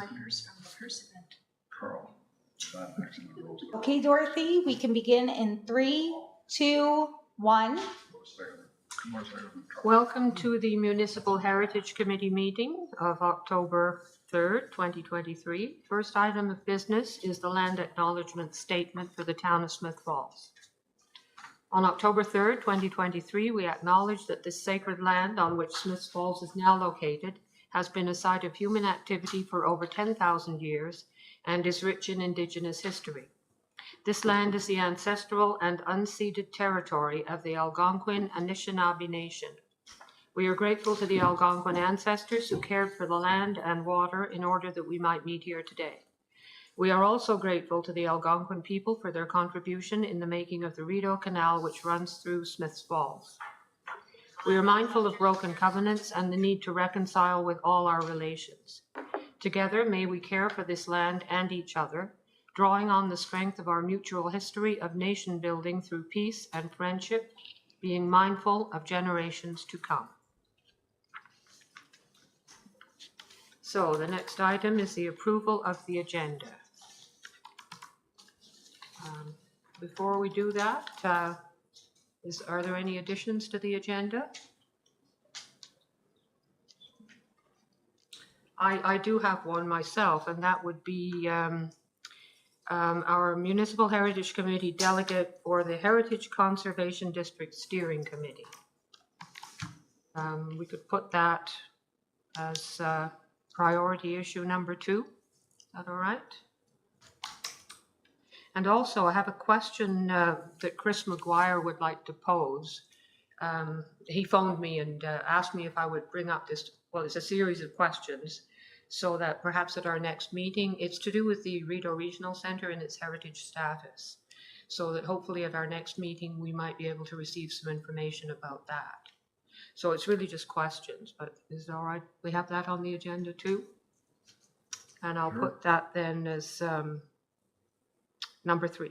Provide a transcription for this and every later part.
wipers from the first event. Carl. Okay, Dorothy, we can begin in 3, 2, 1. Welcome to the Municipal Heritage Committee meeting of October 3rd, 2023. First item of business is the land acknowledgement statement for the town of Smith Falls. On October 3rd, 2023, we acknowledge that this sacred land on which Smith Falls is now located has been a site of human activity for over 10,000 years and is rich in Indigenous history. This land is the ancestral and unceded territory of the Algonquin Anishinaabe Nation. We are grateful to the Algonquin ancestors who cared for the land and water in order that we might meet here today. We are also grateful to the Algonquin people for their contribution in the making of the Rideau Canal, which runs through Smith Falls. We are mindful of broken covenants and the need to reconcile with all our relations. Together, may we care for this land and each other, drawing on the strength of our mutual history of nation building through peace and friendship, being mindful of generations to come. So the next item is the approval of the agenda. Before we do that, are there any additions to the agenda? I do have one myself, and that would be our Municipal Heritage Committee delegate or the Heritage Conservation District Steering Committee. We could put that as priority issue number 2. Is that all right? And also, I have a question that Chris McGuire would like to pose. He phoned me and asked me if I would bring up this, well, it's a series of questions, so that perhaps at our next meeting, it's to do with the Rideau Regional Centre and its heritage status, so that hopefully at our next meeting, we might be able to receive some information about that. So it's really just questions, but is it all right? We have that on the agenda too? And I'll put that then as number 3,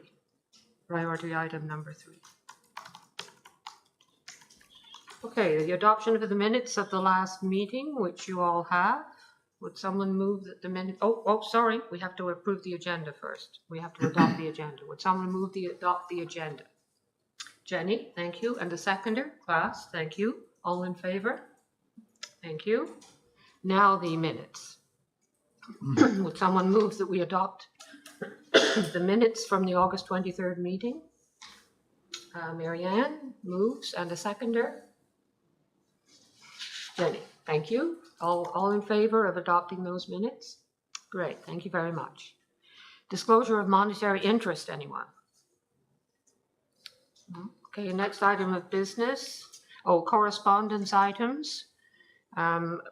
priority item number 3. Okay, the adoption of the minutes of the last meeting, which you all have. Would someone move that the minute? Oh, sorry, we have to approve the agenda first. We have to adopt the agenda. Would someone move adopt the agenda? Jenny, thank you. And the seconder, Klaas, thank you. All in favor? Thank you. Now the minutes. Would someone move that we adopt the minutes from the August 23rd meeting? Marianne moves, and a seconder? Jenny, thank you. All in favor of adopting those minutes? Great, thank you very much. Disclosure of monetary interest, anyone? Okay, next item of business. Correspondence items.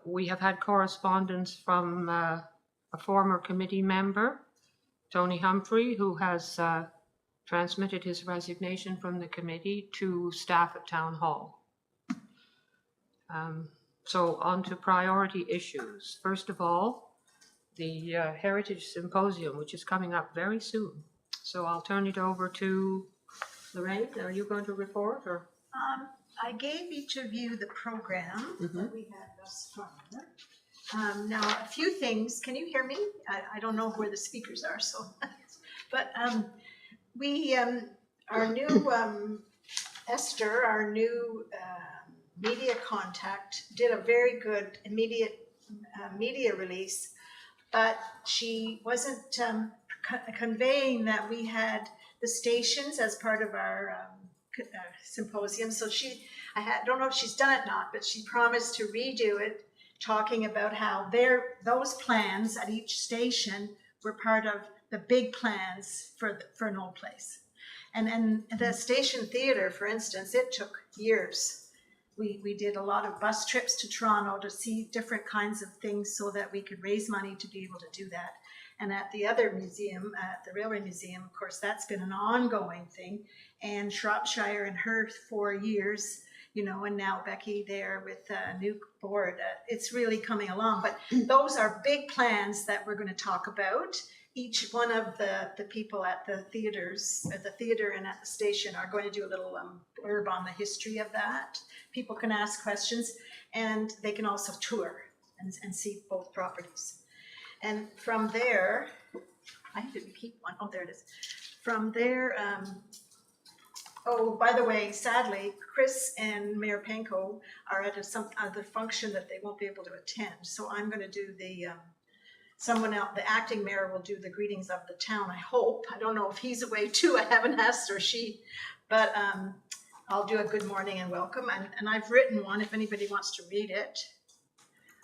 We have had correspondence from a former committee member, Tony Humphrey, who has transmitted his resignation from the committee to staff at Town Hall. So on to priority issues. First of all, the Heritage Symposium, which is coming up very soon. So I'll turn it over to Lorraine. Are you going to report? Or? I gave each of you the program that we had thus far. Now, a few things. Can you hear me? I don't know where the speakers are, so. But our new Esther, our new media contact, did a very good immediate media release, but she wasn't conveying that we had the stations as part of our symposium. So I don't know if she's done it or not, but she promised to redo it, talking about how those plans at each station were part of the big plans for Knoll Place. And the station theatre, for instance, it took years. We did a lot of bus trips to Toronto to see different kinds of things so that we could raise money to be able to do that. And at the other museum, at the Railway Museum, of course, that's been an ongoing thing. And Shropshire and her 4 years, and now Becky there with a new board. It's really coming along. But those are big plans that we're going to talk about. Each one of the people at the theaters, at the theater and at the station, are going to do a little blurb on the history of that. People can ask questions, and they can also tour and see both properties. And from there, I didn't keep one. Oh, there it is. From there, oh, by the way, sadly, Chris and Mayor Panko are at some other function that they won't be able to attend. So I'm going to do the, someone else, the acting mayor will do the greetings of the town, I hope. I don't know if he's away too. I haven't asked or she, but I'll do a good morning and welcome. And I've written one if anybody wants to read it.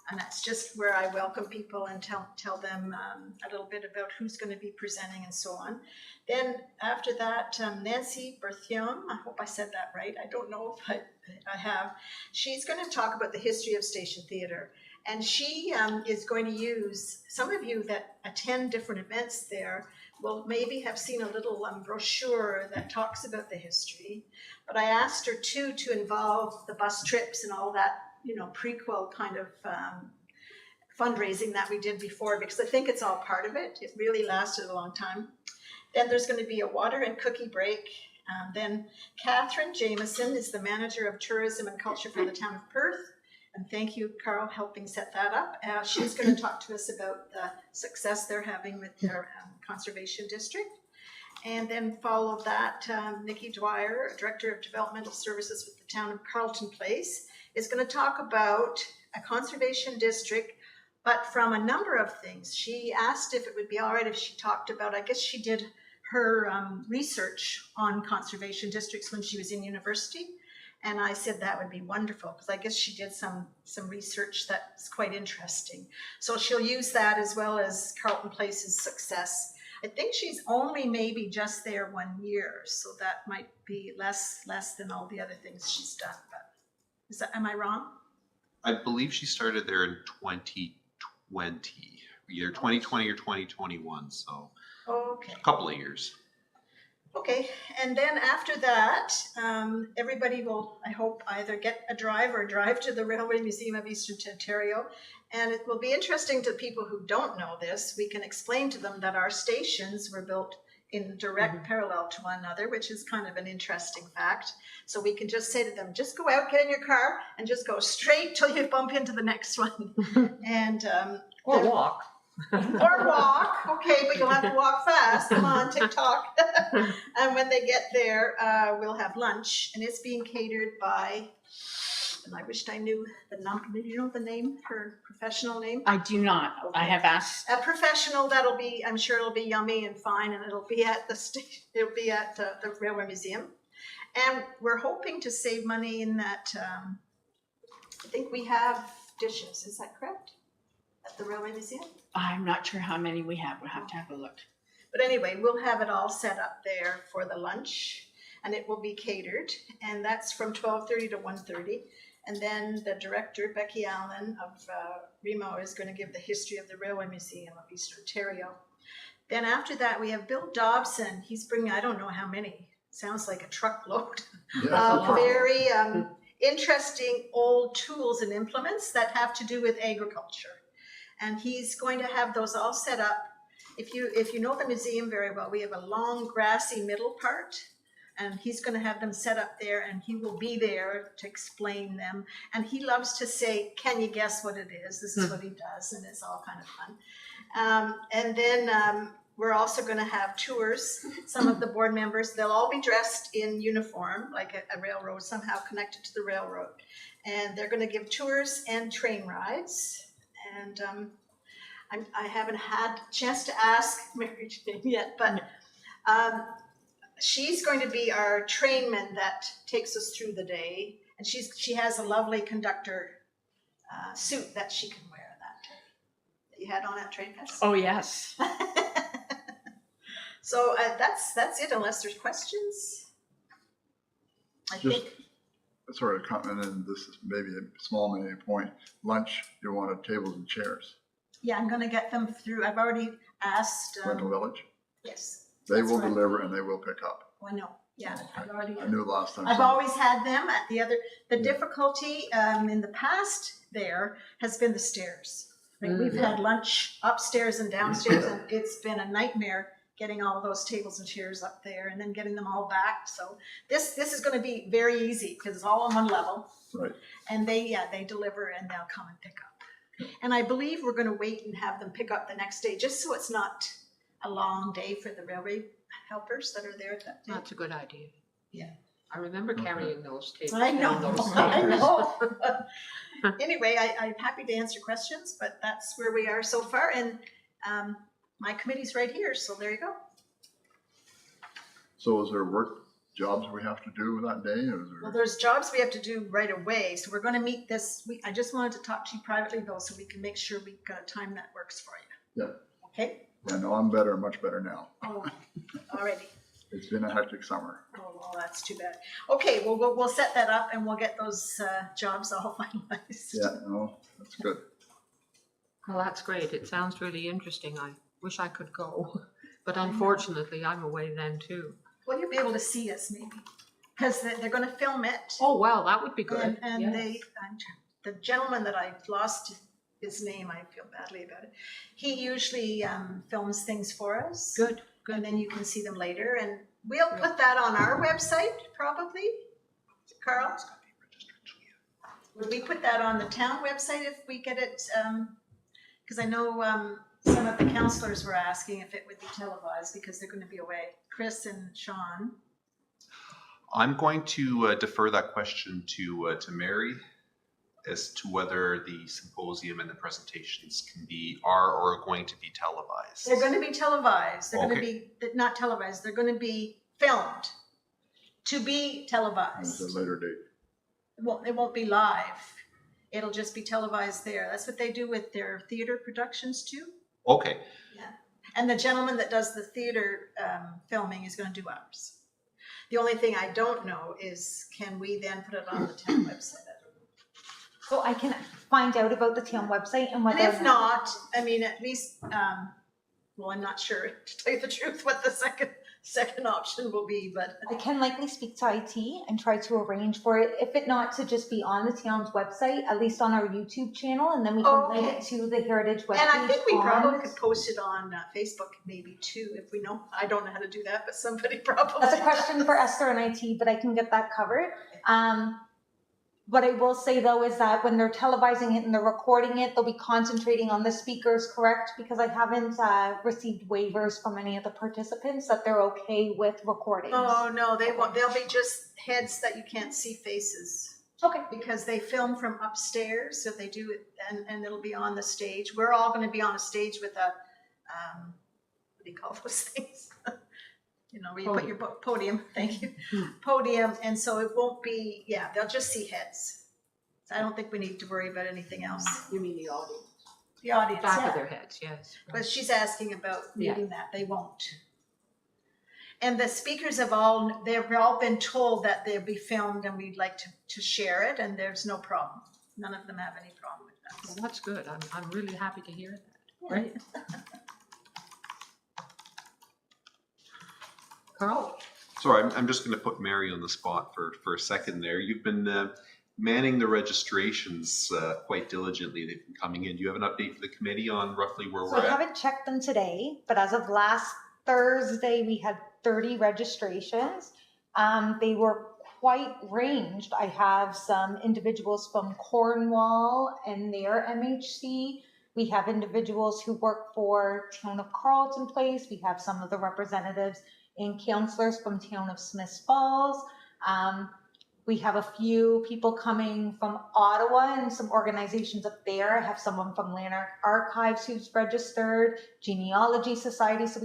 And that's just where I welcome people and tell them a little bit about who's going to be presenting and so on. Then after that, Nancy Berthiaume, I hope I said that right. I don't know if I have. She's going to talk about the history of Station Theatre. And she is going to use, some of you that attend different events there will maybe have seen a little brochure that talks about the history. But I asked her too to involve the bus trips and all that, you know, prequel kind of fundraising that we did before, because I think it's all part of it. It really lasted a long time. Then there's going to be a water and cookie break. Then Catherine Jameson is the manager of tourism and culture for the town of Perth. And thank you, Carl, helping set that up. She's going to talk to us about the success they're having with their conservation district. And then follow that, Nikki Dwyer, Director of Developmental Services with the town of Carleton Place, is going to talk about a conservation district, but from a number of things. She asked if it would be all right if she talked about, I guess she did her research on conservation districts when she was in university. And I said that would be wonderful, because I guess she did some research that's quite interesting. So she'll use that as well as Carleton Place's success. I think she's only maybe just there 1 year, so that might be less than all the other things she's done. But am I wrong? I believe she started there in 2020, either 2020 or 2021, so Okay. a couple of years. Okay, and then after that, everybody will, I hope, either get a drive or drive to the Railway Museum of Eastern Ontario. And it will be interesting to people who don't know this. We can explain to them that our stations were built in direct parallel to one another, which is kind of an interesting fact. So we can just say to them, just go out, get in your car, and just go straight till you bump into the next one. And Or walk. or walk, okay, but you'll have to walk fast. Come on, TikTok. And when they get there, we'll have lunch, and it's being catered by, and I wished I knew the number. Do you know the name, her professional name? I do not. Okay. I have asked. A professional that'll be, I'm sure it'll be yummy and fine, and it'll be at the it'll be at the Railway Museum. And we're hoping to save money in that, I think we have dishes, is that correct? At the Railway Museum? I'm not sure how many we have. We'll have to have a look. But anyway, we'll have it all set up there for the lunch, and it will be catered, and that's from 12:30 to 1:30. And then the director, Becky Allen of REMO, is going to give the history of the Railway Museum of Eastern Ontario. Then after that, we have Bill Dobson. He's bringing, I don't know how many, sounds like a truckload of very interesting old tools and implements that have to do with agriculture. And he's going to have those all set up. If you know the museum very well, we have a long grassy middle part, and he's going to have them set up there, and he will be there to explain them. And he loves to say, can you guess what it is? This is what he does, and it's all kind of fun. And then we're also going to have tours. Some of the board members, they'll all be dressed in uniform, like a railroad, somehow connected to the railroad. And they're going to give tours and train rides. And I haven't had a chance to ask Mary Jane yet, but she's going to be our trainman that takes us through the day. And she has a lovely conductor suit that she can wear that day. That you had on at Train Fest. Oh, yes. So that's it, unless there's questions. I think. Sort of comment, and this is maybe a small maybe point. Lunch, you want tables and chairs. Yeah, I'm going to get them through. I've already asked. Rental Village. Yes. They that's will right. deliver and they will pick up. Oh, I know. Yeah, I've already. I knew last time. I've always had them at the other. The difficulty in the past there has been the stairs. Like we've had lunch upstairs and downstairs, and it's been a nightmare getting all those tables and chairs up there and then getting them all back. So this is going to be very easy because it's all on one level. Right. And they deliver and they'll come and pick up. And I believe we're gonna wait and have them pick up the next day, just so it's not a long day for the railway helpers that are there that day. That's a good idea. Yeah. I remember carrying those tables I know, down those I stairs. know. Anyway, I'm happy to answer questions, but that's where we are so far, and my committee's right here, so there you go. So is there work jobs we have to do that day, or is Well, there? there's jobs we have to do right away, so we're gonna meet this week. I just wanted to talk to you privately though, so we can make sure we've got a time that works for you. Yeah. Okay? Yeah, no, I'm better, much better now. Oh, alrighty. It's been a hectic summer. Oh, well, that's too bad. Okay, well, we'll set that up and we'll get those jobs all finalized. Yeah, no, that's good. Well, that's great. It sounds really interesting. I wish I could go, but unfortunately I'm away then too. Well, you'll be able to see us maybe, because they're gonna film it. Oh, well, that would be good. And Yes. the gentleman that I lost his name, I feel badly about it. He usually films things for us. Good, And good. then you can see them later, and we'll put that on our website, probably. Carl? Would we put that on the town website if we get it, because I know some of the counselors were asking if it would be televised because they're gonna be away. Chris and Sean. I'm going to defer that question to Mary as to whether the symposium and the presentations are or are going to be televised. They're gonna be televised, they're gonna Okay. be, not televised, they're gonna be filmed to be It's televised. a later date. It won't be live, it'll just be televised there. That's what they do with their theater productions too. Okay, And the gentleman that does the theater filming is gonna do ours. The only thing I don't know is, can we then put it on the town website? I don't know. So I can find out about the town website and And whether. if not, I mean, at least, well, I'm not sure, to tell you the truth, what the second option will be, but I can likely speak to IT and try to arrange for it, if it not to just be on the town's website, at least on our YouTube channel, and then we can link Okay. it to the Heritage webpage. and I think we probably on- could post it on Facebook maybe too, if we know. I don't know how to do that, but somebody probably. That's a question for Esther and IT, but I can get that covered. What I will say though is that when they're televising it and they're recording it, they'll be concentrating on the speakers, correct? Because I haven't received waivers from any of the participants that they're okay with recordings. Oh, no, they won't. They'll be just heads that you can't see faces. Okay. Because they film from upstairs, so they do it, and it'll be on the stage. We're all gonna be on a stage with a, what do you call those things? You know, where you put your podium, thank you, podium, and so it won't be, yeah, they'll just see heads. So I don't think we need to worry about anything else. You mean the audience? The audience, Back of yeah. their heads, yes. But she's asking about Yeah. needing that, they won't. And the speakers they've all been told that they'll be filmed and we'd like to share it, and there's no problem. None of them have any problem with Well, that. that's good. I'm really happy to hear that. Great. Carl? sorry, I'm just going to put Mary on the spot for a second there. You've been manning the registrations quite diligently. They've been coming in. Do you have an update for the committee on roughly where So we're I at? haven't checked them today, but as of last Thursday, we had 30 registrations. They were quite ranged. I have some individuals from Cornwall and their MHC. We have individuals who work for Town of Carleton Place. We have some of the representatives and councillors from Town of Smiths Falls. We have a few people coming from Ottawa and some organizations up there. I have someone from Lanark Archives who's registered, Genealogy Society. So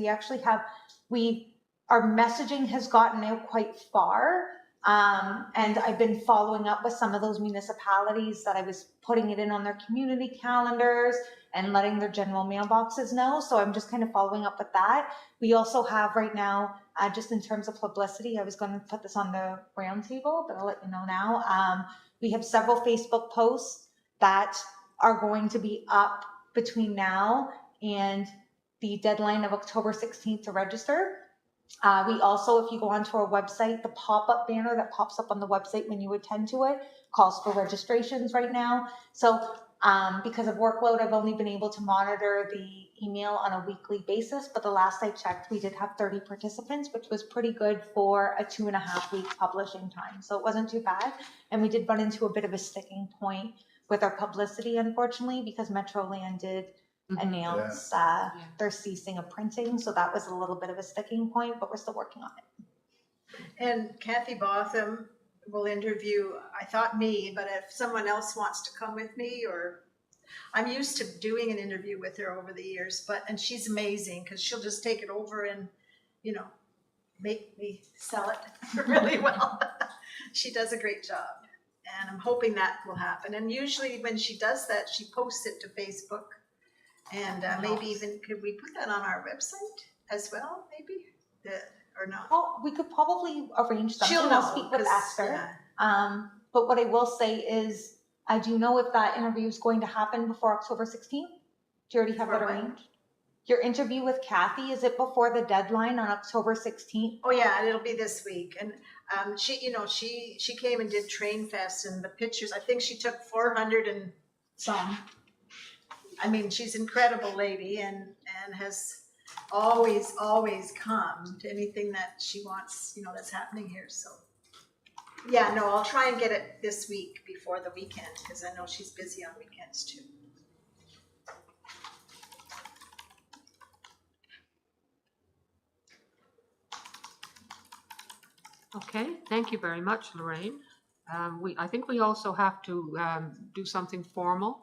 our messaging has gotten out quite far. And I've been following up with some of those municipalities that I was putting it in on their community calendars and letting their general mailboxes know. So I'm just kind of following up with that. We also have right now, just in terms of publicity, I was going to put this on the roundtable, but I'll let you know now. We have several Facebook posts that are going to be up between now and the deadline of October 16th to register. We also, if you go onto our website, the pop-up banner that pops up on the website when you attend to it calls for registrations right now. So because of workload, I've only been able to monitor the email on a weekly basis, but the last I checked, we did have 30 participants, which was pretty good for a 2.5 week publishing time. So it wasn't too bad. And we did run into a bit of a sticking point with our publicity, unfortunately, because Metroland did Mhm. announce they're ceasing of printing. So that was a little bit of a sticking point, but we're still working on it. And Kathy Botham will interview, I thought me, but if someone else wants to come with me, or I'm used to doing an interview with her over the years, and she's amazing because she'll just take it over and, you know, make me sell it really well. She does a great job. And I'm hoping that will happen. And usually when she does that, she posts it to Facebook. And maybe even, could we put that on our website as well, maybe? Or not? Oh, we could probably arrange something. She'll I'll know, speak with 'cause, Esther. yeah. But what I will say is, I do know if that interview is going to happen before October 16th. Do you already have Before that what? arranged? Your interview with Kathy, is it before the deadline on October 16th? Oh yeah, it'll be this week. And she, you know, she came and did Train Fest, and the pictures, I think she took 400 and some. I mean, she's an incredible lady and has always come to anything that she wants, you know, that's happening here. So yeah, no, I'll try and get it this week before the weekend, because I know she's busy on weekends too. Okay, thank you very much, Lorraine. I think we also have to do something formal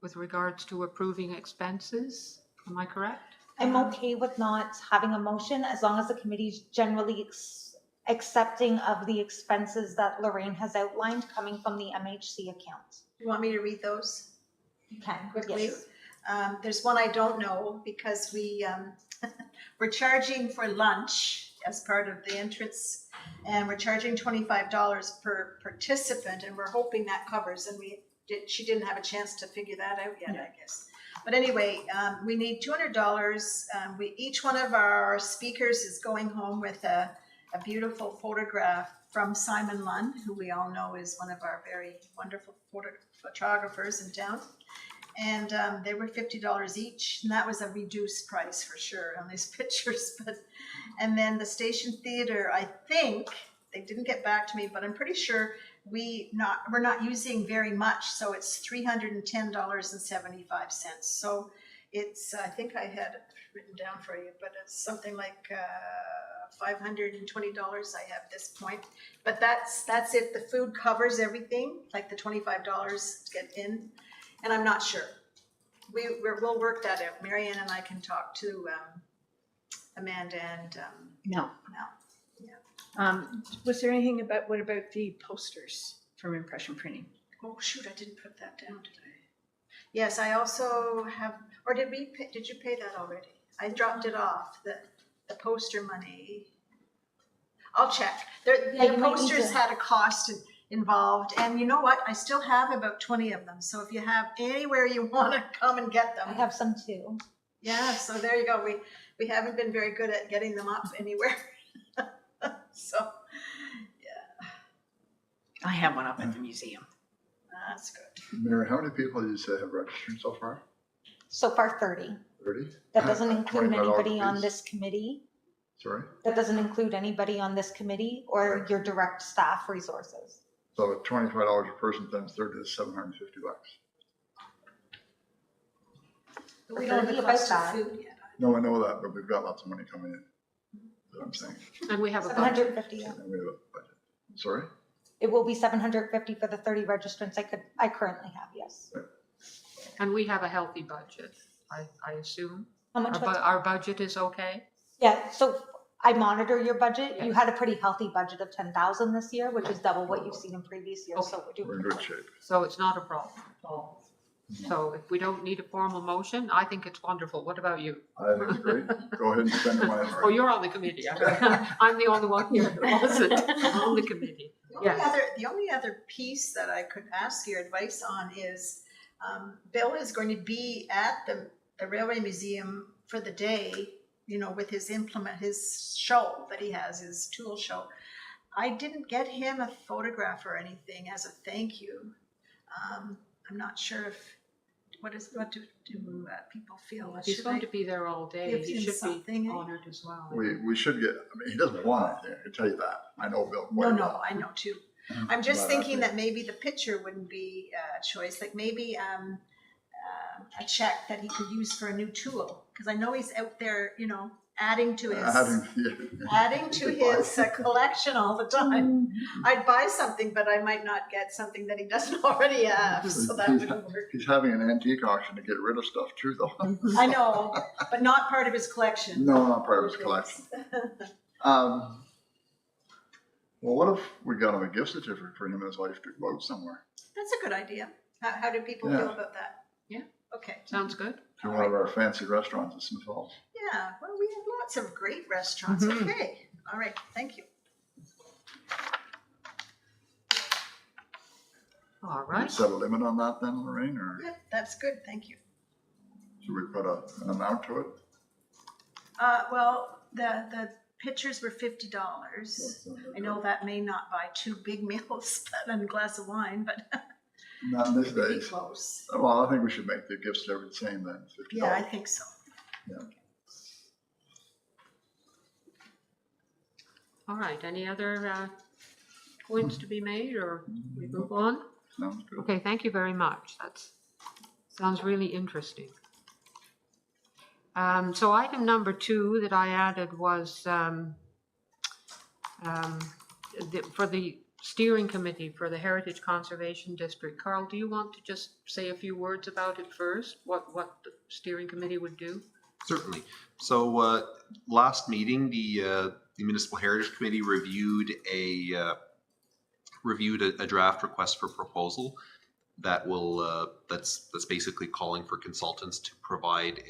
with regards to approving expenses. Am I correct? I'm okay with not having a motion as long as the committee's generally accepting of the expenses that Lorraine has outlined coming from the MHC account. You want me to read those You can, quickly? yes. There's one I don't know because we're charging for lunch as part of the entrance, and we're charging $25 per participant, and we're hoping that covers. And she didn't have a chance to figure that out yet, I guess. But anyway, we need $200. Each one of our speakers is going home with a beautiful photograph from Simon Lunn, who we all know is one of our very wonderful photographers in town. And they were $50 each, and that was a reduced price for sure on these pictures. And then the Station Theater, I think, they didn't get back to me, but I'm pretty sure we're not using very much, so it's $310.75. So it's, I think I had it written down for you, but it's something like $520 I have at this point. But that's it. The food covers everything, like the $25 to get in. And I'm not sure. We'll work that out. Marianne and I can talk to Amanda and No. Yeah. Was there anything what about the posters from impression printing? Oh shoot, I didn't put that down, did I? Yes, I also have. Or did you pay that already? I dropped it off. The poster money. I'll check. The you might need posters to- had a cost involved, and you know what? I still have about 20 of them. So if you have anywhere you want to come and get them, I have some too. yeah. So there you go. We haven't been very good at getting them up anywhere. So yeah, I have one up at the museum. that's good. Mary, how many people did you say have registered so far? So far 30. 30? That doesn't include $25 anybody on apiece? this committee. Sorry? That doesn't include anybody on this committee or your direct staff resources. So at $25 a person times 30 is $750. We don't have the About cost of that. food yet. No, I know that, but we've got lots of money coming in. That's what I'm saying. And we have a budget. 750. Yeah. And we have a budget. Sorry? It will be 750 for the 30 registrants I currently have, yes. And we have a healthy budget, I assume. How much? Our budget is okay? Yeah, so I monitor your budget. Yeah. You had a pretty healthy budget of 10,000 this year, which is double what you've seen in previous years, so we're We're doing in good good. shape. So it's not a problem at all. So if we don't need a formal motion, I think it's wonderful. What about you? I think it's great. Go ahead and spend the money. Oh, you're on the committee. I'm the only one here that wasn't on the committee. Yes. The only other piece that I could ask your advice on is Bill is going to be at the Railway Museum for the day, you know, with his show that he has, his tool show. I didn't get him a photograph or anything as a thank you. I'm not sure what do people feel? He's Should going I to be there all day. give He him should something, be eh? honored as well. We should get, I mean, he doesn't want anything, I can tell you that. I know Bill quite No, well. I know too. I'm just But, thinking that maybe the picture wouldn't be a choice, like maybe a check that he could use for a new tool, because I know he's out there, you know, adding to his collection all the time. I'd buy something, but I might not get something that he doesn't already have, so that wouldn't work. He's having an antique auction to get rid of stuff too, though. I know, but not part of his collection. No, not part of his collection. Well, what if we got him a gift certificate for him and his wife to go out somewhere? That's a good idea. How do people Yeah. feel about that? Yeah. Okay. Sounds good. To one of our fancy restaurants in Smith Falls. Yeah, well, we have lots of great restaurants. Mhm. Okay, all right, thank you. All Can we right. set a limit on that then, Lorraine, or Yeah, that's good, thank you. should we put an amount to it? Well, the pitchers were $50. I know that may not buy 2 big meals and a glass of wine, but Not in this pretty days. close. Well, I think we should make the gift certificate the same then, $50. Yeah, I think so. All right. Any other points to be made, or we move on? Sounds good. Okay, thank you very much. That sounds really interesting. So item number 2 that I added was for the steering committee for the Heritage Conservation District. Carl, do you want to just say a few words about it first? What the steering committee would do? Certainly. So last meeting, the Municipal Heritage Committee reviewed a draft request for proposal that will that's basically calling for consultants to provide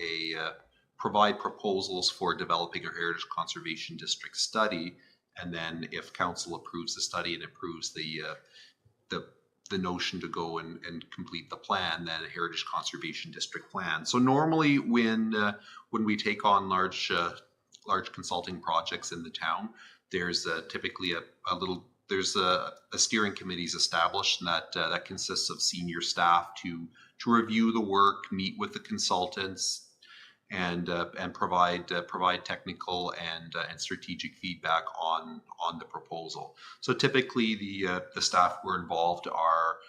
proposals for developing a heritage conservation district study, and then if council approves the study and approves the notion to go and complete the plan, then a heritage conservation district plan. So normally when we take on large consulting projects in the town, there's typically a steering committees established, and that consists of senior staff to review the work, meet with the consultants, and provide technical and strategic feedback on the proposal. So typically the staff who are involved are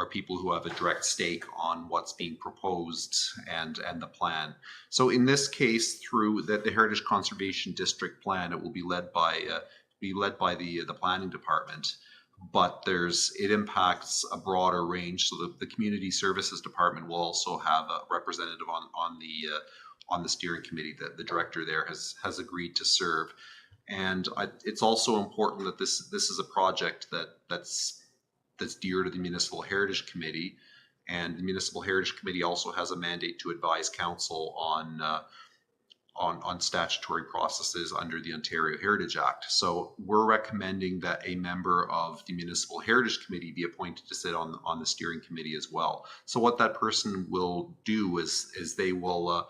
people who have a direct stake on what's being proposed and the plan. So in this case, through the Heritage Conservation District plan, it will be led by the planning department, but it impacts a broader range. So the community services department will also have a representative on the steering committee. The director there has agreed to serve, and it's also important that this is a project that's dear to the Municipal Heritage Committee, and the Municipal Heritage Committee also has a mandate to advise council on statutory processes under the Ontario Heritage Act. So we're recommending that a member of the Municipal Heritage Committee be appointed to sit on the steering committee as well. So what that person will do is they'll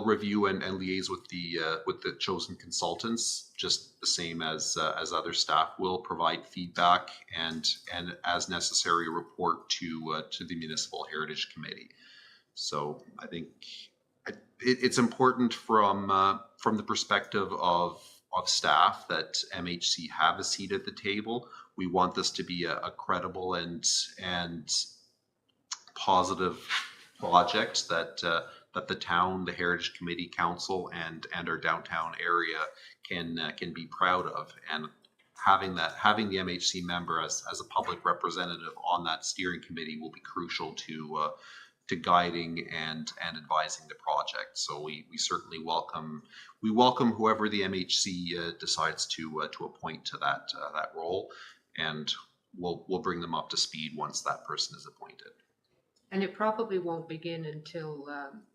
review and liaise with the chosen consultants, just the same as other staff will, provide feedback and as necessary report to the Municipal Heritage Committee. So I think it's important from the perspective of staff that MHC have a seat at the table. We want this to be a credible and positive project that the town, the Heritage Committee, Council, and our downtown area can be proud of. And having the MHC member as a public representative on that steering committee will be crucial to guiding and advising the project. So we certainly welcome whoever the MHC decides to appoint to that role, and we'll bring them up to speed once that person is appointed. And it probably won't begin until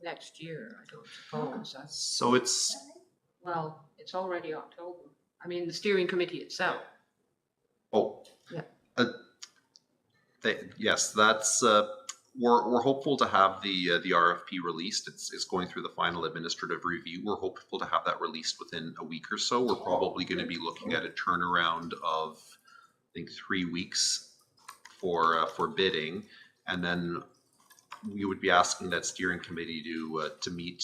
next year, I don't suppose. So it's already October. I mean, the steering committee itself. Yes, that's we're hopeful to have the RFP released. It's going through the final administrative review. We're hopeful to have that released within a week or so. We're probably going to be looking at a turnaround of, I think, 3 weeks for bidding, and then we would be asking that steering committee to meet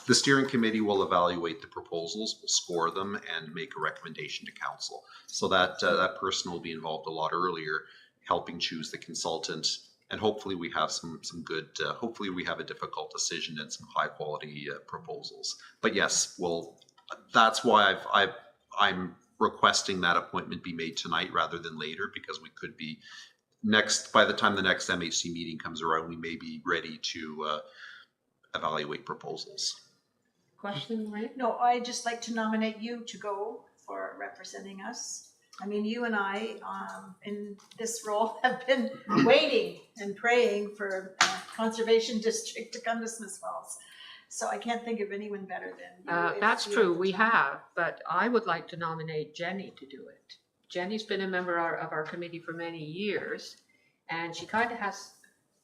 the steering committee will evaluate the proposals, will score them, and make a recommendation to council. So that that person will be involved a lot earlier, helping choose the consultant, and hopefully we have some good. Hopefully we have a difficult decision and some high quality proposals. But yes, well, that's why I'm requesting that appointment be made tonight rather than later, because we could be by the time the next MHC meeting comes around, we may be ready to evaluate proposals. Question, Lorraine? No, I'd just like to nominate you to go for representing us. I mean, you and I, in this role, have been waiting and praying for a conservation district to come to Smith Falls. So I can't think of anyone better than you. That's true, we have, but I would like to nominate Jenny to do it. Jenny's been a member of our committee for many years, and she kind of has,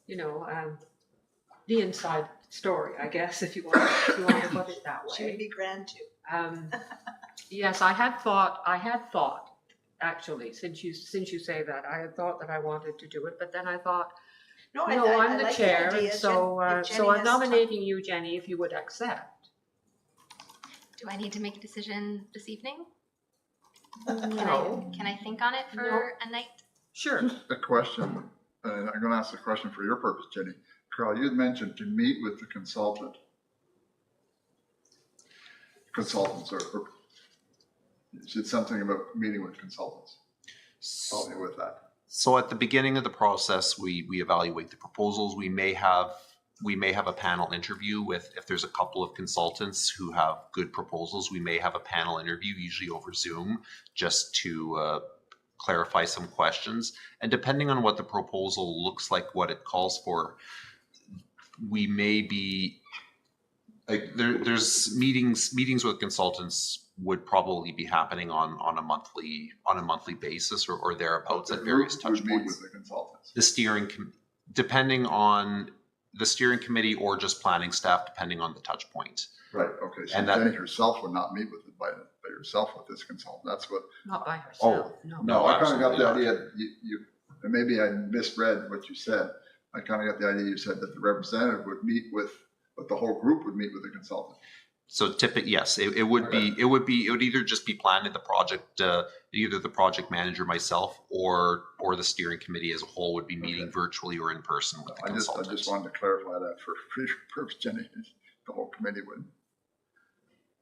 you know, the inside story, I guess, if you want to put it that way. She would be grand too. Yes, I had thought, actually, since you say that, I had thought that I wanted to do it, but then I thought, no, I'm the like chair, idea. and so Jenny I'm has nominating you, Jenny, if you would accept. Do I need to make a decision this evening? No. Can I think on it for a night? Sure. Just a question, and I'm going to ask the question for your purpose, Jenny. Carl, you had mentioned to meet with the consultants, or you said something about meeting with consultants. Help me with that. So at the beginning of the process, we evaluate the proposals. We may have a panel interview with, if there's a couple of consultants who have good proposals, we may have a panel interview, usually over Zoom, just to clarify some questions. And depending on what the proposal looks like, what it calls for, we may be like there's meetings with consultants would probably be happening on a monthly basis or thereabouts at various touch Meet points. with the consultants. Depending on the steering committee or just planning staff, depending on the touch point. Right, okay, so And that- Jenny herself would not meet with it by herself with this consultant, that's what. Not by herself, no. No, I kind of got the absolutely idea, and maybe I misread what you said. I kind of got the idea you said that the representative would meet with, but the whole group would meet with the consultant. So typically, yes, it would either just be planned in the project, either the project manager, myself, or the steering committee as a whole would be meeting virtually or in person with the I consultant. just wanted to clarify that for your purpose, Jenny, the whole committee would.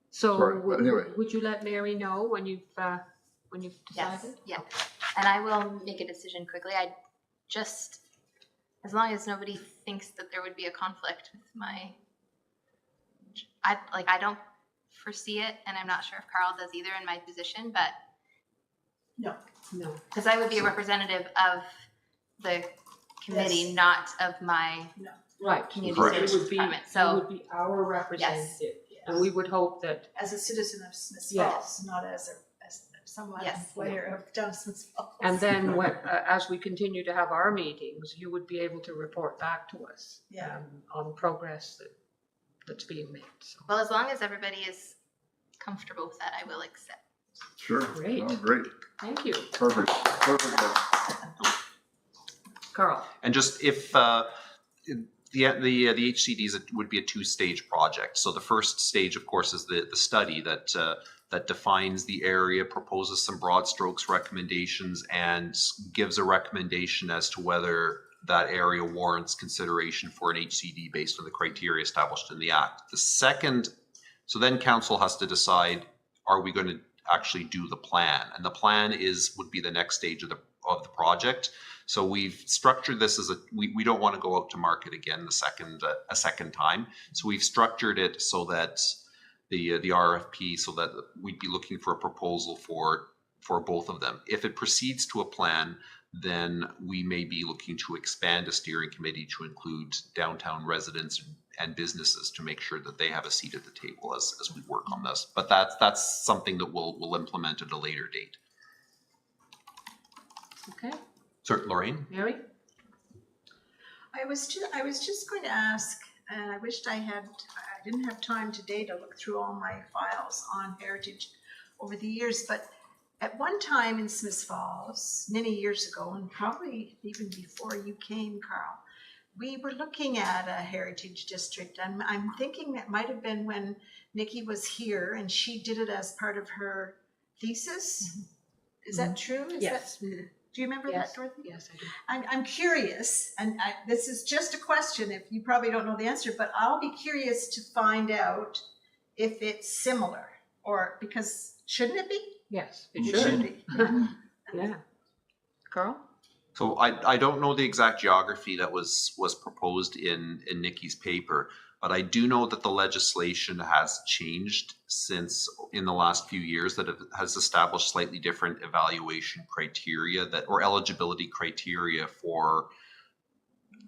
So Sorry, but anyway. would you let Mary know when you've decided? Yes, yeah. And I will make a decision quickly. I just, as long as nobody thinks that there would be a conflict with I don't foresee it, and I'm not sure if Carl does either in my position, but No. because I would be a representative of the committee, Yes. not of my Right. community Correct. service It would be, department. you So would be our representative, and we would hope that, As a citizen of Smith Yes. Falls, not as someone Yes. employer of down Smith Falls. and then when, as we continue to have our meetings, you would be able to report back to us Yeah. on progress that's being made. So well, as long as everybody is comfortable with that, I will accept. Sure. Great. Oh, great. thank you, Perfect. Carl. And just if the HCDs would be a two-stage project. So the first stage, of course, is the study that defines the area, proposes some broad strokes recommendations, and gives a recommendation as to whether that area warrants consideration for an HCD based on the criteria established in the Act. The second, so then council has to decide, are we going to actually do the plan? And the plan would be the next stage of the project. So we've structured this as we don't want to go out to market again a second time. So we've structured it so that the RFP, so that we'd be looking for a proposal for both of them. If it proceeds to a plan, then we may be looking to expand a steering committee to include downtown residents and businesses to make sure that they have a seat at the table as we work on this. But that's something that we'll implement at a later date. Okay, So, Lorraine? Mary? I was just going to ask, and I wished I didn't have time today to look through all my files on heritage over the years, but at one time in Smith Falls, many years ago, and probably even before you came, Carl, we were looking at a heritage district. I'm thinking that might have been when Nikki was here and she did it as part of her thesis. Is that true? Is Yes. that, do you remember Yes. that, Dorothy? Yes, I do. I'm curious, and this is just a question, if you probably don't know the answer, but I'll be curious to find out if it's similar, or, because, shouldn't it be? Yes, It it should. be. Yeah. Carl? So I don't know the exact geography that was proposed in Nikki's paper, but I do know that the legislation has changed since in the last few years, that it has established slightly different evaluation criteria or eligibility criteria for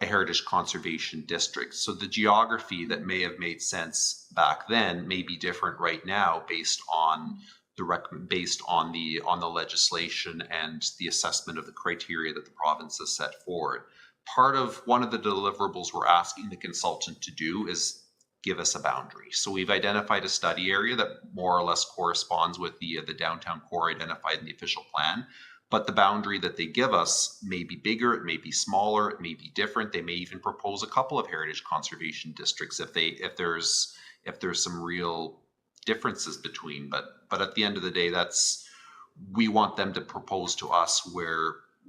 a heritage conservation district. So the geography that may have made sense back then may be different right now based on the legislation and the assessment of the criteria that the province has set forward. One of the deliverables we're asking the consultant to do is give us a boundary. So we've identified a study area that more or less corresponds with the downtown core identified in the official plan. But the boundary that they give us may be bigger, it may be smaller, it may be different. They may even propose a couple of heritage conservation districts if there's some real differences between. But at the end of the day, we want them to propose to us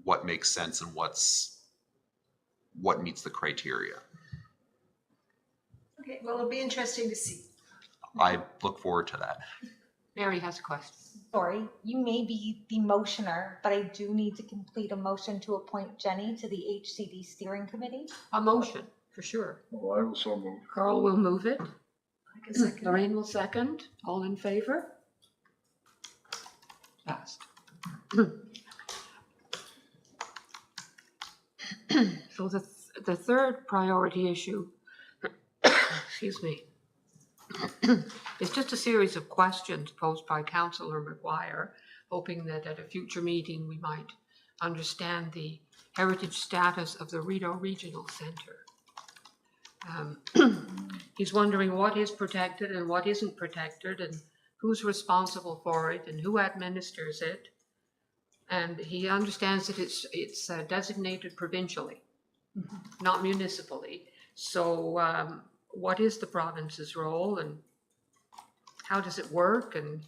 what makes sense and what meets the criteria. Okay, well, it'll be interesting to see. I look forward to that. Mary has a question. Sorry, you may be the motioner, but I do need to complete a motion to appoint Jenny to the HCD steering committee. A motion, for sure. Well, I will so move. Carl will move it. I guess I can. Lorraine will second. All in favor? Passed. So the third priority issue, excuse me, is just a series of questions posed by Councillor McGuire, hoping that at a future meeting we might understand the heritage status of the Rideau Regional Centre. He's wondering what is protected and what isn't protected, and who's responsible for it and who administers it. And he understands that it's designated provincially, not municipally. So what is the province's role and how does it work, and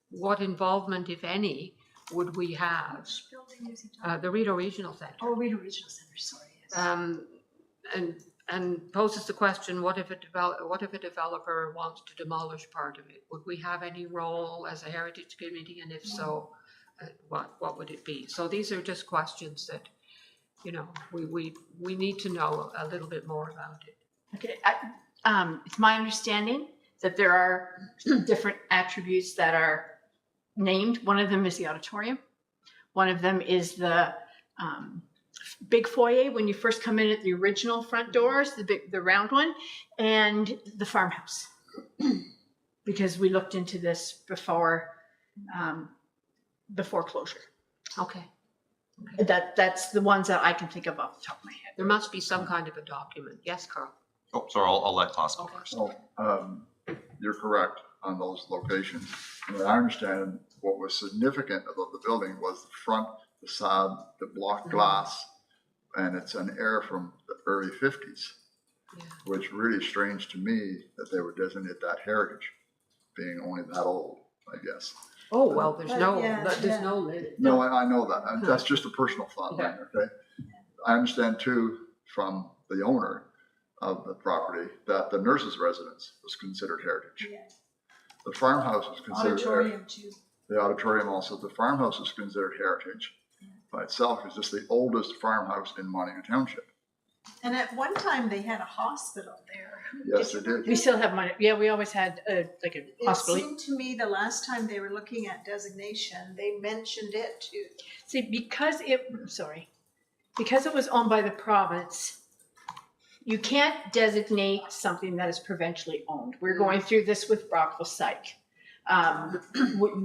what involvement, if any, would we have? Which building is he talking? The Rideau Regional Centre. Oh, Rideau Regional Center, sorry, yes. And poses the question, what if a developer wants to demolish part of it? Would we have any role as a heritage committee, and if so, what would it be? So these are just questions that, we need to know a little bit more about it. Okay, it's my understanding that there are different attributes that are named. One of them is the auditorium. One of them is the big foyer when you first come in at the original front doors, the round one, and the farmhouse. Because we looked into this before closure. Okay. That's the ones that I can think of off the top of my head. There must be some kind of a document. Yes, Carl? Oh, sorry, I'll let Klaus go Okay. first. So, you're correct on those locations. And I understand what was significant about the building was the front facade, the block glass, and it's an era from the early 50s, Yeah. which really strange to me that they would designate that heritage, being only that old, I guess. Oh, well, there's no limit. No, I know that. And that's just a personal thought, Yeah. okay? I understand too from the owner of the property that the nurse's residence was considered heritage. Yeah. The farmhouse was considered Auditorium too. the auditorium also. The farmhouse is considered heritage by itself. It's just the oldest farmhouse in Montague Township. And at one time, they had a hospital there. Yes, they did. We still have money. Yeah, we always had a hospital. It seemed to me the last time they were looking at designation, they mentioned it too. See, because it was owned by the province, you can't designate something that is provincially owned. We're going through this with Brockville Psych.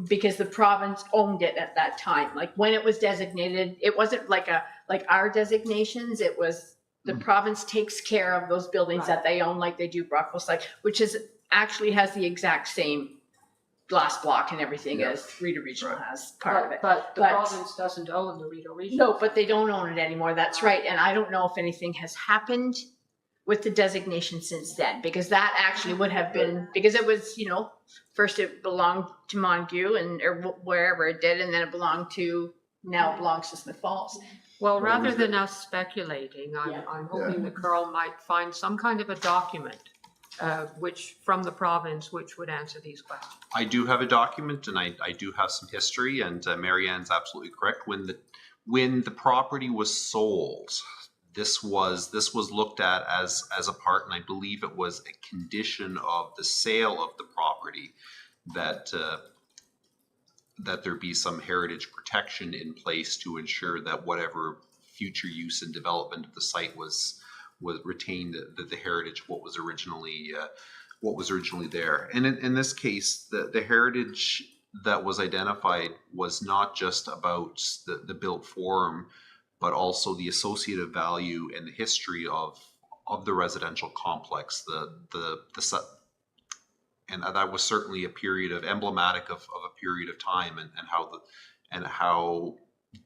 Because the province owned it at that time. Like when it was designated, it wasn't like our designations. It was the province takes care of those buildings that they own, like they do Brockville Psych, which actually has the exact same glass block and everything as Rideau Regional has part of it. But the province doesn't own the Rideau Regional. No, but they don't own it anymore. That's right. And I don't know if anything has happened with the designation since then, because that actually would have been, because it was, first it belonged to Montague or wherever it did, and then it now belongs to Smith Falls. Well, rather than us speculating, Yeah. I'm hoping that Carl might find some kind of a document from the province which would answer these questions. I do have a document, and I do have some history, and Mary Ann's absolutely correct. When the property was sold, this was looked at as a part, and I believe it was a condition of the sale of the property that there be some heritage protection in place to ensure that whatever future use and development of the site was retained the heritage what was originally there. And in this case, the heritage that was identified was not just about the built form, but also the associative value and the history of the residential complex. And that was certainly a period of emblematic of a period of time, and how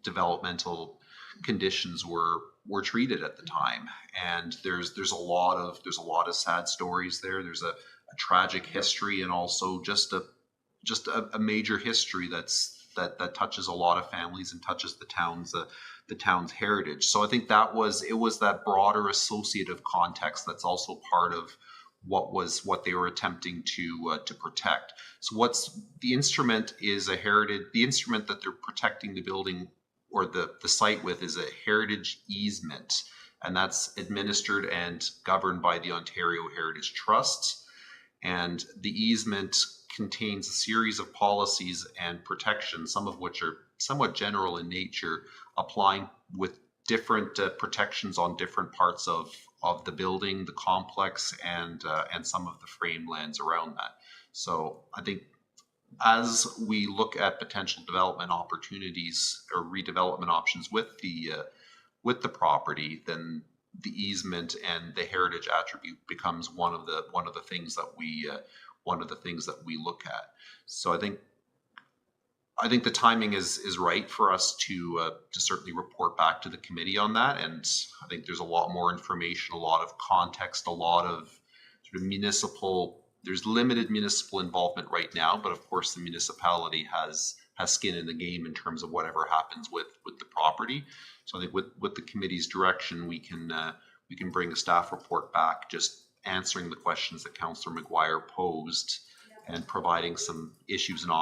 developmental conditions were treated at the time. And there's a lot of sad stories there. There's a tragic history, and also just a major history that touches a lot of families and touches the town's heritage. So I think it was that broader associative context that's also part of what they were attempting to protect. So the instrument that they're protecting the building or the site with is a heritage easement, and that's administered and governed by the Ontario Heritage Trust. And the easement contains a series of policies and protections, some of which are somewhat general in nature, applying with different protections on different parts of the building, the complex, and some of the frame lands around that. So I think as we look at potential development opportunities or redevelopment options with the property, then the easement and the heritage attribute becomes one of the things that we look at. So I think the timing is right for us to certainly report back to the committee on that. And I think there's a lot more information, a lot of context, a lot of sort of there's limited municipal involvement right now, but of course the municipality has skin in the game in terms of whatever happens with the property. So I think with the committee's direction, we can bring a staff report back, just answering the questions that Councillor McGuire posed and providing some issues and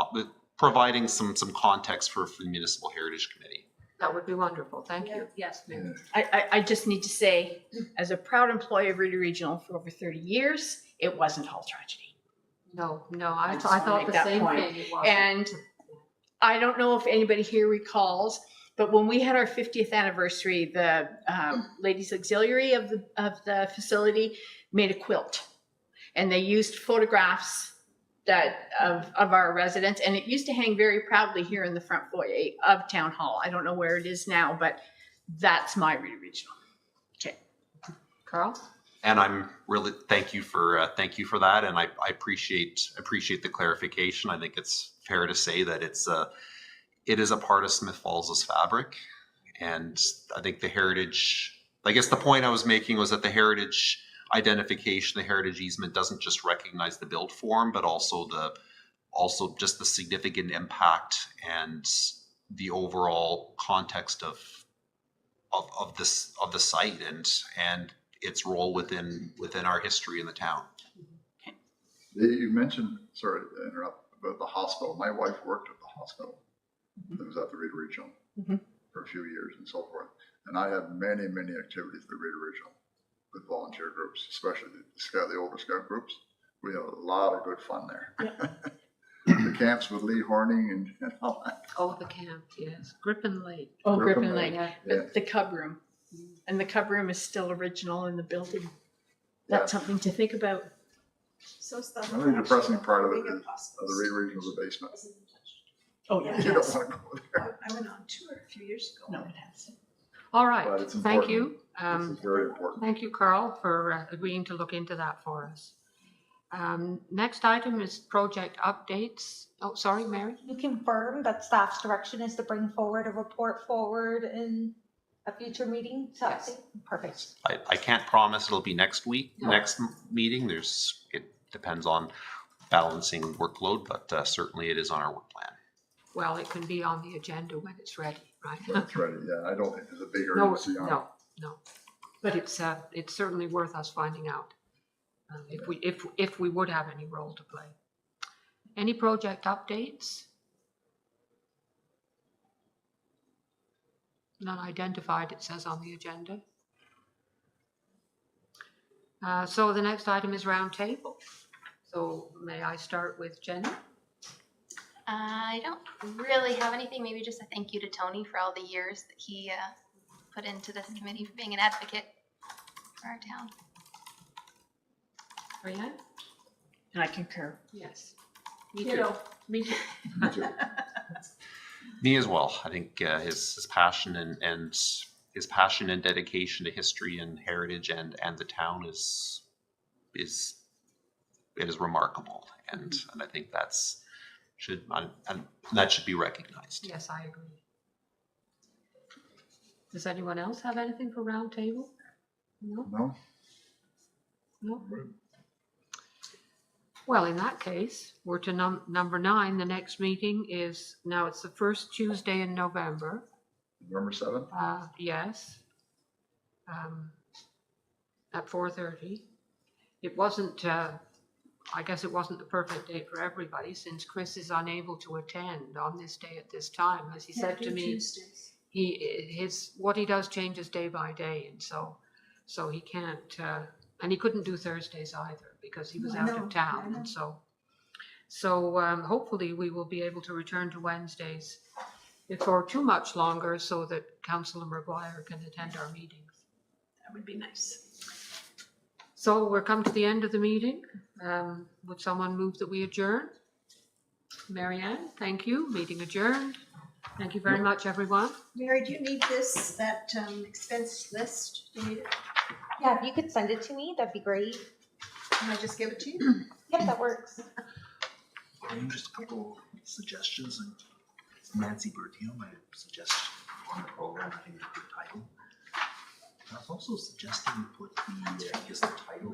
providing some context for the Municipal Heritage Committee. That would be wonderful. Thank you. Yes, ma'am. I just need to say, as a proud employee of Reedy Regional for over 30 years, it wasn't all tragedy. No, I I just wanna thought make the that same point. thing. It was. And I don't know if anybody here recalls, but when we had our 50th anniversary, the Ladies Auxiliary of the facility made a quilt, and they used photographs of our residents, and it used to hang very proudly here in the front foyer of Town Hall. I don't know where it is now, but that's my Reedy Regional. Okay, Carl? And I'm really thank you for that, and I appreciate the clarification. I think it's fair to say that it is a part of Smith Falls' fabric, and I think the heritage. I guess the point I was making was that the heritage identification, the heritage easement, doesn't just recognize the built form, but also just the significant impact and the overall context of the site and its role within our history in the town. You mentioned, sorry to interrupt, about the hospital. My wife worked at the hospital. It was at the Reedy Regional for a few years and so forth. And I had many, many activities at the Reedy Regional with volunteer groups, especially the older scout groups. We had a lot of good fun there. Yep. The camps with Lee Horning and all that. Oh, the camp, yes. Griffin Lake. Oh, Griffin Griffin Lake. Lake, Yeah. the Cub Room. And the Cub Room is still original in the building. That's something to think about. So it's the The only depressing part of it Big is the Reedy Regional is the basement. Oh, yeah. You don't want to go there. I went on tour a few years ago. No, it has. All But right, it's thank important. you. This is very important. Thank you, Carl, for agreeing to look into that for us. Next item is project updates. Oh, sorry, Mary? You confirm that staff's direction is to bring forward a report forward in a future meeting? Yes. Perfect. I can't promise it'll be next week, No. next meeting. It depends on balancing workload, but certainly it is on our work plan. Well, it can be on the agenda when it's ready, right? That's ready, yeah, I don't think there's a big No, urgency on it. no. But it's certainly worth us finding out if we would have any role to play. Any project updates? None identified, it says on the agenda. So the next item is roundtable. So may I start with Jenny? I don't really have anything, maybe just a thank you to Tony for all the years that he put into this committee for being an advocate for our town. Brianne? And I concur. Yes. Me too. Me too. Me too. Me as well. I think his passion and his passion and dedication to history and heritage and the town is remarkable, and I think that should be recognized. Yes, I agree. Does anyone else have anything for roundtable? No? No? No? Well, in that case, we're to number 9. The next meeting is, now it's the first Tuesday in November. November 7th? Yes. At 4:30. It wasn't, I guess it wasn't the perfect day for everybody since Chris is unable to attend on this day at this time. As he said to me, what he does changes day by day, and so he can't, and he couldn't do Thursdays either because he was out of town, and so hopefully we will be able to return to Wednesdays before too much longer so that Councillor Maguire can attend our meetings. That would be nice. So we're come to the end of the meeting. Would someone move that we adjourn? Marianne, thank you. Meeting adjourned. Thank you very much, everyone. Mary, do you need that expense list? Do you need it? Yeah, if you could send it to me, that'd be great. Can I just give it to you? Yep, that works. Just a couple suggestions. And Nancy Bertio, my suggestion on the program, I think is a good title. I was also suggesting we put the title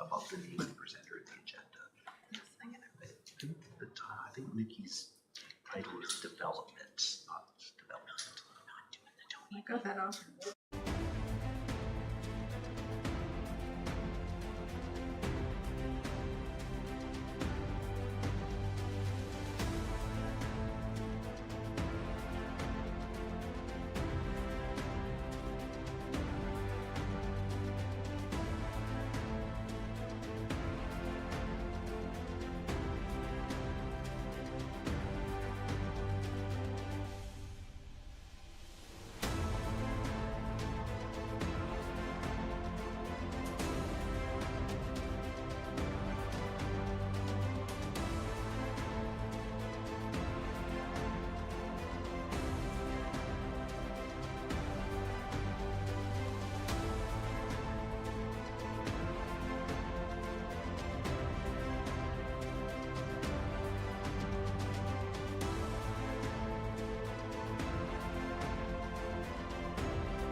above the name of the presenter of the agenda. I think Nikki's title is development, not development. I got that off.